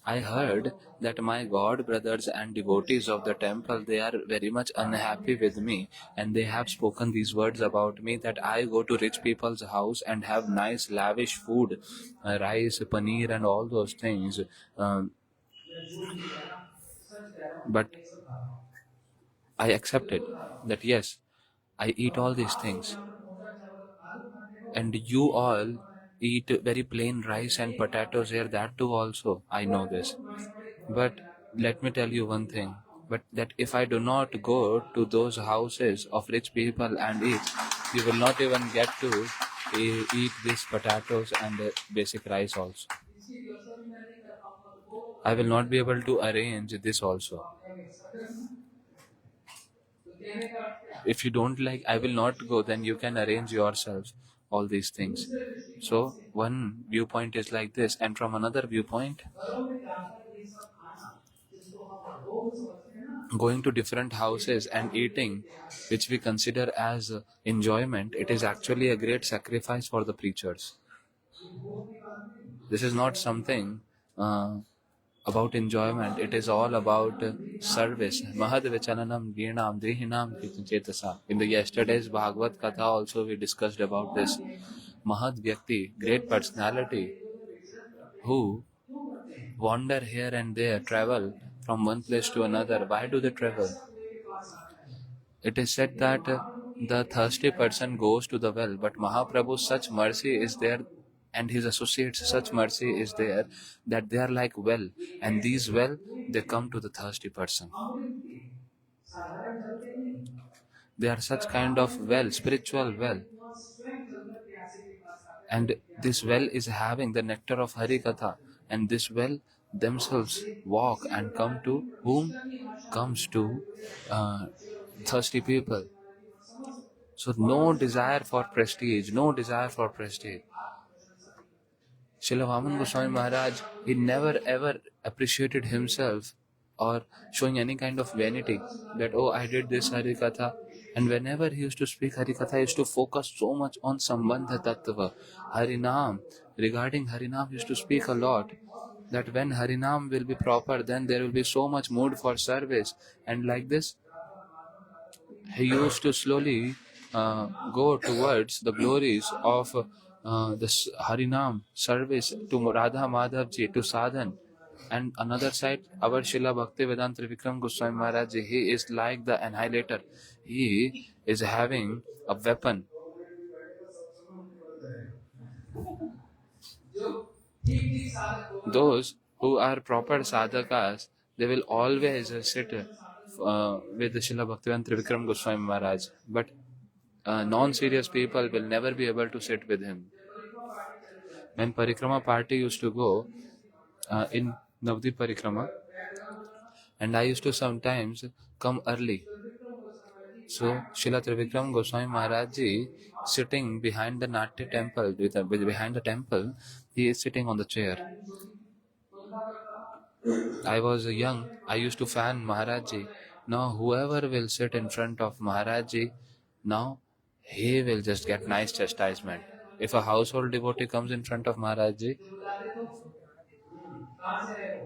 Speaker 2: I heard that my god brothers and devotees of the temple, they are very much unhappy with me, and they have spoken these words about me, that I go to rich people's house and have nice lavish food, rice, paneer and all those things. But I accepted that yes, I eat all these things, and you all eat very plain rice and potatoes here, that too also, I know this. But let me tell you one thing, but that if I do not go to those houses of rich people and eat, you will not even get to eat these potatoes and basic rice also. I will not be able to arrange this also. If you don't like, I will not go, then you can arrange yourselves all these things. So one viewpoint is like this, and from another viewpoint, going to different houses and eating, which we consider as enjoyment, it is actually a great sacrifice for the preachers. This is not something about enjoyment, it is all about service. Mahad vichalanam girnam dehinam chetasa. In the yesterday's Bhagavad Katha also we discussed about this. Mahad Vyakti, great personality, who wander here and there, travel from one place to another. Why do they travel? It is said that the thirsty person goes to the well, but Mahaprabhu's such mercy is there, and his associates' such mercy is there, that they are like well, and these well, they come to the thirsty person. They are such kind of well, spiritual well. And this well is having the nectar of Hari Katha, and this well themselves walk and come to whom? Comes to thirsty people. So no desire for prestige, no desire for prestige. Srila Vaman Goswami Maharaj, he never ever appreciated himself or showing any kind of vanity that, oh, I did this Hari Katha. And whenever he used to speak Hari Katha, he used to focus so much on Sambandha Tattva, Harinam. Regarding Harinam, he used to speak a lot. That when Harinam will be proper, then there will be so much mood for service. And like this, he used to slowly go towards the glories of this Harinam service to Radha Madhav ji, to sadhan. And another side, our Srila Bhakti Vedanta Vikram Goswami Maharaj ji, he is like the annihilator. He is having a weapon. Those who are proper sadhakas, they will always sit with the Srila Bhaktivedanta Vikram Goswami Maharaj. But non-serious people will never be able to sit with him. When Parikrama party used to go in Navadvip Parikrama, and I used to sometimes come early. So Srila Trivikram Goswami Maharaj ji sitting behind the Natya temple, behind the temple, he is sitting on the chair. I was young, I used to fan Maharaj ji. Now whoever will sit in front of Maharaj ji, now he will just get nice chastisement. If a household devotee comes in front of Maharaj ji,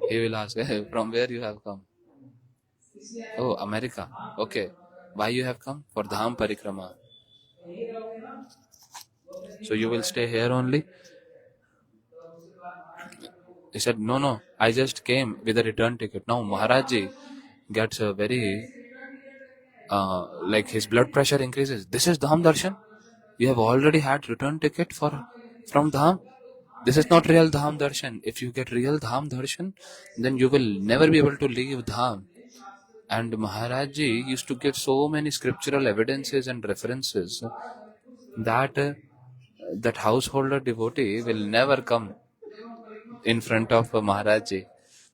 Speaker 2: he will ask, hey, from where you have come? Oh, America. Okay. Why you have come? For Dham Parikrama. So you will stay here only? He said, no, I just came with a return ticket. Now Maharaj ji gets a very, like his blood pressure increases. This is Dham Darshan? You have already had return ticket from Dham? This is not real Dham Darshan. If you get real Dham Darshan, then you will never be able to leave Dham. And Maharaj ji used to give so many scriptural evidences and references that that householder devotee will never come in front of Maharaj ji.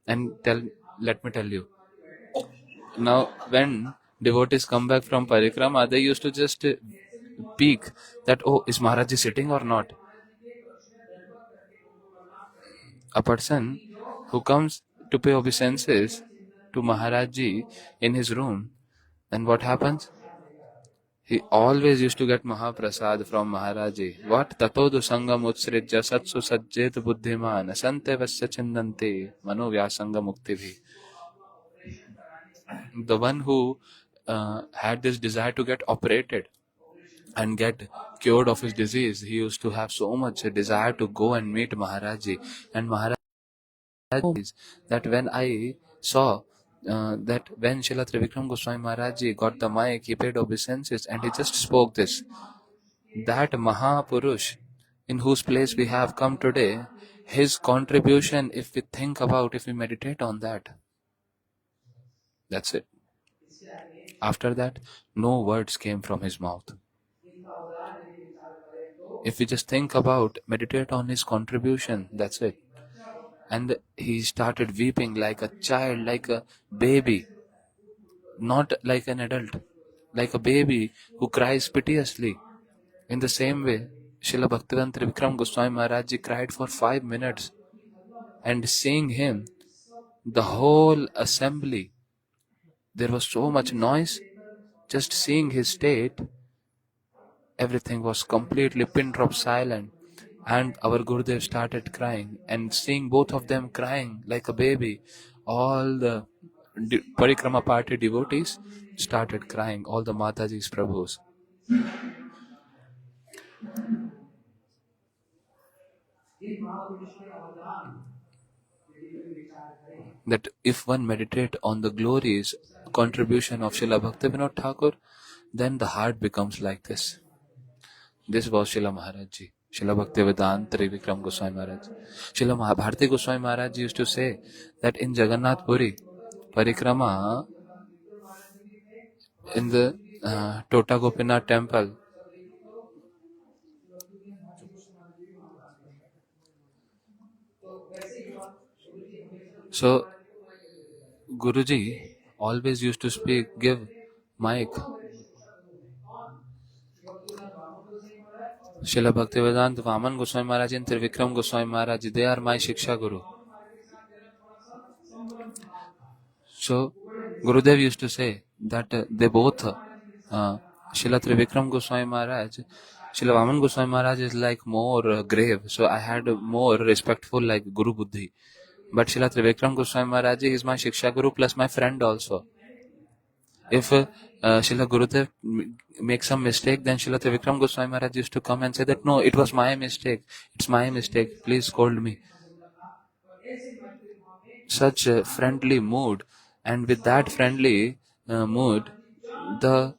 Speaker 2: And let me tell you, now when devotees come back from Parikrama, they used to just peek that, oh, is Maharaj ji sitting or not? A person who comes to pay obeisances to Maharaj ji in his room, then what happens? He always used to get Mahaprasad from Maharaj ji. What? Tatodu sangam utsrijya satsu sajjet buddhiman sante vasya chindante mano vyasanga mukti. The one who had this desire to get operated and get cured of his disease, he used to have so much desire to go and meet Maharaj ji. And Maharaj is that when I saw that when Srila Trivikram Goswami Maharaj ji got the mic, he paid obeisances and he just spoke this, that Mahapurush in whose place we have come today, his contribution, if we think about, if we meditate on that, that's it. After that, no words came from his mouth. If we just think about, meditate on his contribution, that's it. And he started weeping like a child, like a baby, not like an adult, like a baby who cries piteously. In the same way, Srila Bhaktivedanta Vikram Goswami Maharaj ji cried for 5 minutes, and seeing him, the whole assembly, there was so much noise, just seeing his state, everything was completely pin drop silent. And our Gurudev started crying, and seeing both of them crying like a baby, all the Parikrama party devotees started crying, all the Mataji's Prabhus. That if one meditate on the glorious contribution of Srila Bhaktivinoda Thakur, then the heart becomes like this. This was Srila Maharaj ji. Srila Bhaktivedanta Vikram Goswami Maharaj. Srila Bharati Goswami Maharaj used to say that in Jagannath Puri, Parikrama, in the Tota Gopinath temple, So Guruji always used to give mic. Srila Bhaktivedanta Vaman Goswami Maharaj and Trivikram Goswami Maharaj, they are my Shiksha Guru. So Gurudev used to say that they both, Srila Trivikram Goswami Maharaj, Srila Vaman Goswami Maharaj is like more grave. So I had more respectful like Guru Buddhi. But Srila Trivikram Goswami Maharaj is my Shiksha Guru plus my friend also. If Srila Gurudev makes some mistake, then Srila Trivikram Goswami Maharaj used to come and say that, no, it was my mistake. It's my mistake. Please scold me. Such a friendly mood. And with that friendly mood, the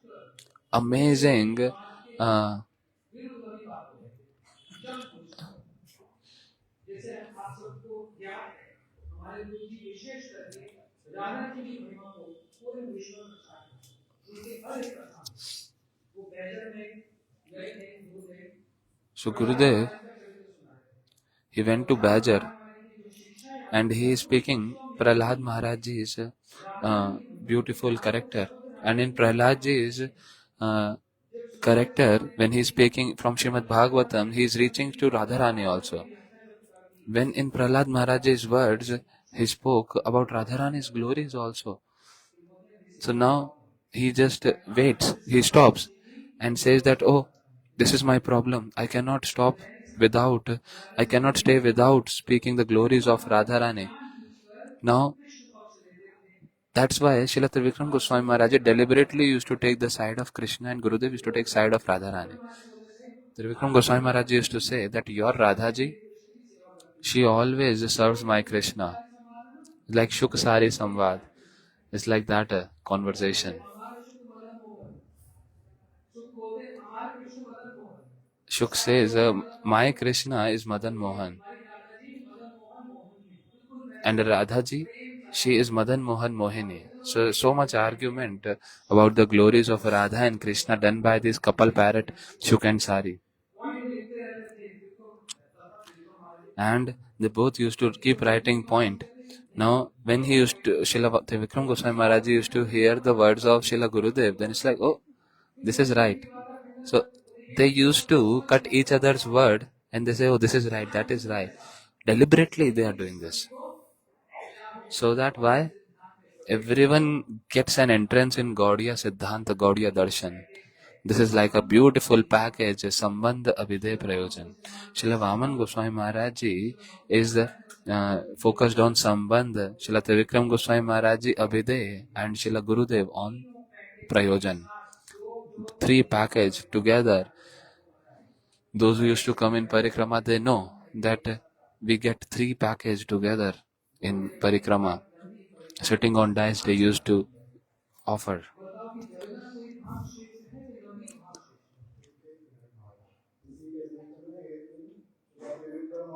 Speaker 2: amazing so Gurudev, he went to Bajar and he is speaking Prahlad Maharajji's beautiful character. And in Prahlad character, when he is speaking from Srimad Bhagavatam, he is reaching to Radharani also. When in Prahlad Maharaj's words, he spoke about Radharani's glories also. So now he just waits, he stops and says that, oh, this is my problem. I cannot stay without speaking the glories of Radharani. Now, that's why Srila Trivikram Goswami Maharaj deliberately used to take the side of Krishna and Gurudev used to take side of Radharani. Trivikram Goswami Maharaj used to say that your Radhaji, she always serves my Krishna. Like Shuk Sari Samvad. It's like that conversation. Shuk says, my Krishna is Madan Mohan. And Radhaji, she is Madan Mohan Mohini. So much argument about the glories of Radha and Krishna done by this couple parrot, Shuk and Sari. And they both used to keep writing point. Now, when he used to, Srila Vikram Goswami Maharaj used to hear the words of Srila Gurudev, then it's like, oh, this is right. So, they used to cut each other's word and they say, oh, this is right, that is right. Deliberately they are doing this. So that why? Everyone gets an entrance in Gaudiya Siddhanta, Gaudiya Darshan. This is like a beautiful package, Sambandha Abhiday Prayojan. Srila Vaman Goswami Maharaj Ji is focused on Sambandha, Srila Trivikram Goswami Maharaj Ji Abhiday, and Srila Gurudev on Prayojan. Three package together. Those who used to come in Parikrama, they know that we get three package together in Parikrama. Sitting on dice, they used to offer.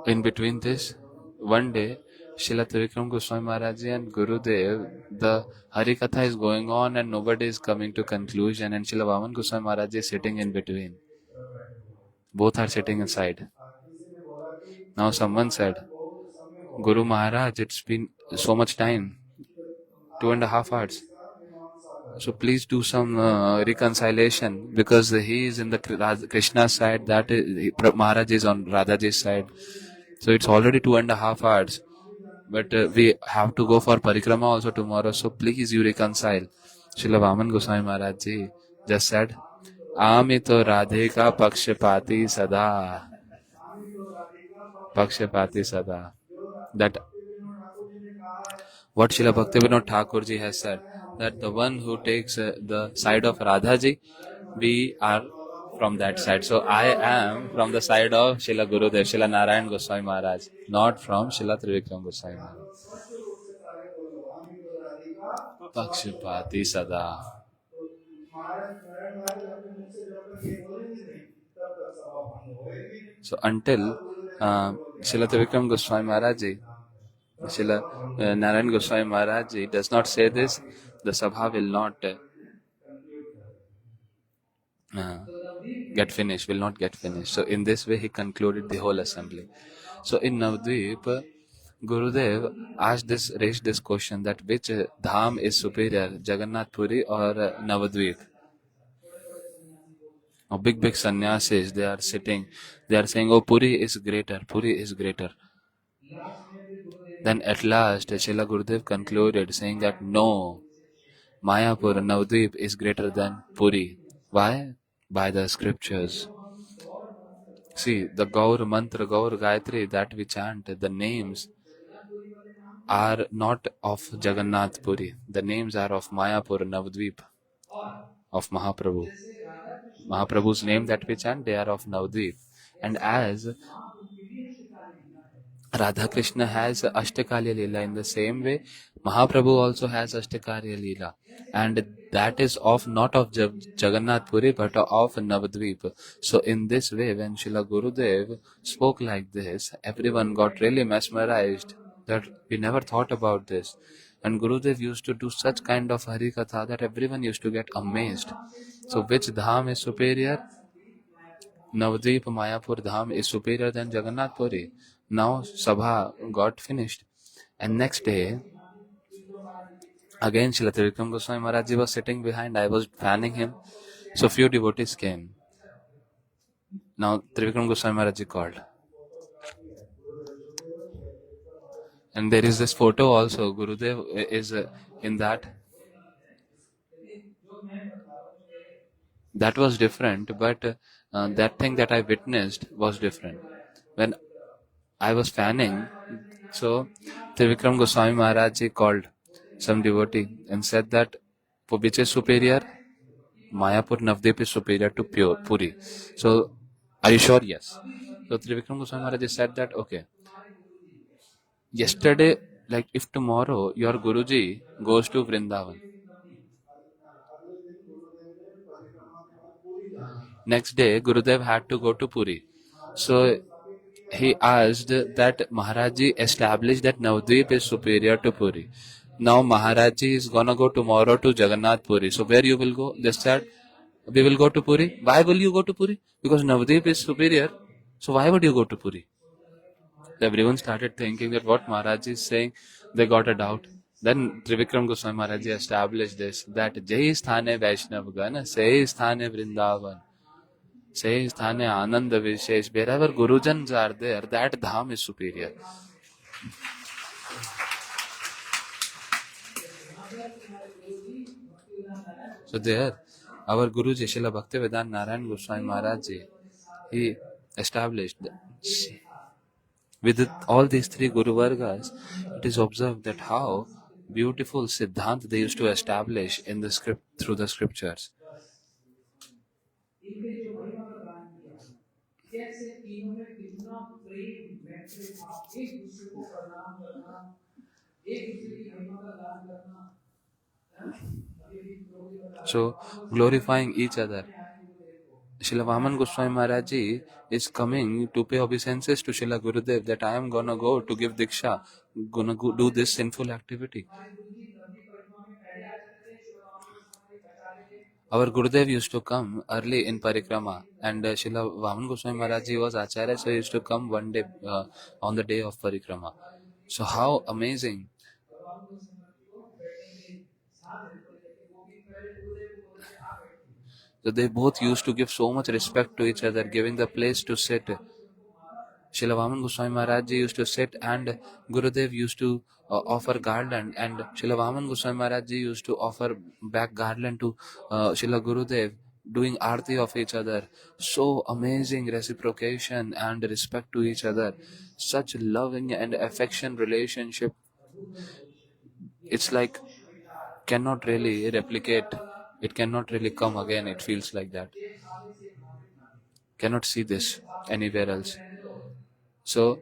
Speaker 2: In between this, one day, Srila Trivikram Goswami Maharaj and Gurudev, the Harikatha is going on and nobody is coming to conclusion, and Srila Vaman Goswami Maharaj is sitting in between. Both are sitting inside. Now someone said, Guru Maharaj, it's been so much time, 2.5 hours. So please do some reconciliation, because he is in the Krishna side, that is, Maharaj is on Radhaji's side. So it's already 2.5 hours. But we have to go for Parikrama also tomorrow. So please you reconcile. Srila Vaman Goswami Maharaj Ji just said, Amito Radhika Pakshapati Sada. Pakshapati Sada. That what Srila Bhaktivinoda Thakur Ji has said, that the one who takes the side of Radha Ji, we are from that side. So I am from the side of Srila Gurudev, Srila Narayan Goswami Maharaj, not from Srila Trivikram Goswami Maharaj. Pakshapati Sada. So until Srila Trivikram Goswami Maharaj Ji, Srila Narayan Goswami Maharaj Ji does not say this, the Sabha will not will not get finished. So in this way he concluded the whole assembly. So in Navadvip, Gurudev raised this question that which dham is superior, Jagannath Puri or Navadvip? Now, big sannyasis, they are sitting, they are saying, oh, Puri is greater, Puri is greater. Then at last, Srila Gurudev concluded saying that no, Mayapur, Navadvip is greater than Puri. Why? By the scriptures. See, the Gaur Mantra, Gaur Gayatri that we chant, the names are not of Jagannath Puri. The names are of Mayapur, Navadvip, of Mahaprabhu. Mahaprabhu's name that we chant, they are of Navadvip. And as Radha Krishna has Ashtakalya Leela, in the same way, Mahaprabhu also has Ashtakalya Leela. And that is of not of Jagannath Puri but of Navadvip. So in this way, when Srila Gurudev spoke like this, everyone got really mesmerized that we never thought about this. And Gurudev used to do such kind of Hari Katha that everyone used to get amazed. So which dham is superior? Navadvip Mayapur Dham is superior than Jagannath Puri. Now Sabha got finished. And next day, again Srila Trivikram Goswami Maharaj Ji was sitting behind. I was fanning him. So few devotees came. Now Trivikram Goswami Maharaj Ji called. And there is this photo also. Gurudev is in that. That was different, but that thing that I witnessed was different. When I was fanning, so Trivikram Goswami Maharaj Ji called some devotee and said that for which is superior? Mayapur Navadvip is superior to Puri. So, are you sure? Yes. So Trivikram Goswami Maharaj Ji said that, okay. Yesterday, like if tomorrow your Guruji goes to Vrindavan, next day Gurudev had to go to Puri. So he asked that Maharaji established that Navadvip is superior to Puri. Now Maharaji is gonna go tomorrow to Jagannath Puri. So where you will go? They said, we will go to Puri. Why will you go to Puri? Because Navadvip is superior. So why would you go to Puri? Everyone started thinking that what Maharaji is saying, they got a doubt. Then Trivikram Goswami Maharaji established this, that Jai Sthane Vaishnav Gana, Say Sthane Vrindavan. Say Sthane Ananda Vishesh. Wherever Gurujans are there, that dham is superior. So there, our Guruji, Srila Bhaktivedanta Narayan Goswami Maharaj Ji, he established that with all these three Guru Vargas, it is observed that how beautiful Siddhant they used to establish in the script through the scriptures. So, glorifying each other. Srila Vaman Goswami Maharaj Ji is coming to pay obeisances to Srila Gurudev that I am gonna go to give Diksha, gonna go do this sinful activity. Our Gurudev used to come early in Parikrama, and Srila Vaman Goswami Maharaj Ji was Acharya, so he used to come one day on the day of Parikrama. So how amazing! So they both used to give so much respect to each other, giving the place to sit. Srila Vaman Goswami Maharaj Ji used to sit, and Gurudev used to offer garland, and Srila Vaman Goswami Maharaj Ji used to offer back garland to Srila Gurudev, doing arti of each other. So amazing reciprocation and respect to each other. Such loving and affection relationship. It's like cannot really replicate. It cannot really come again. It feels like that. Cannot see this anywhere else. So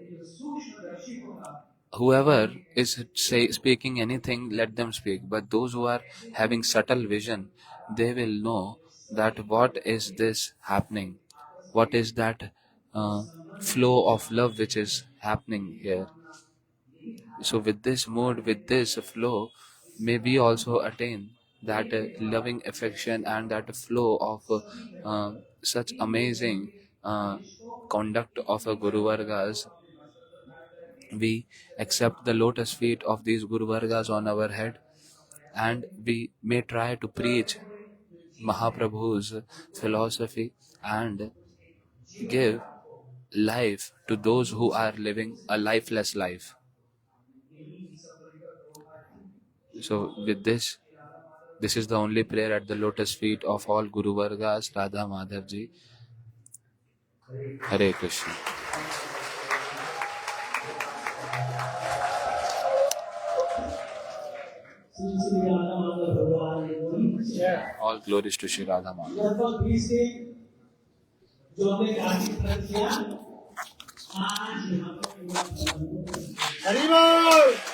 Speaker 2: whoever is speaking anything, let them speak. But those who are having subtle vision, they will know that what is this happening? What is that flow of love which is happening here? So with this mood, with this flow, may we also attain that loving affection and that flow of such amazing conduct of a Guru Vargas, we accept the lotus feet of these Guru Vargas on our head, and we may try to preach Mahaprabhu's philosophy and give life to those who are living a lifeless life. So with this is the only prayer at the lotus feet of all Guru Vargas, Radha Madhav Ji. Hare Krishna. All glories to Shri Radha Madhav.
Speaker 3: Haribo!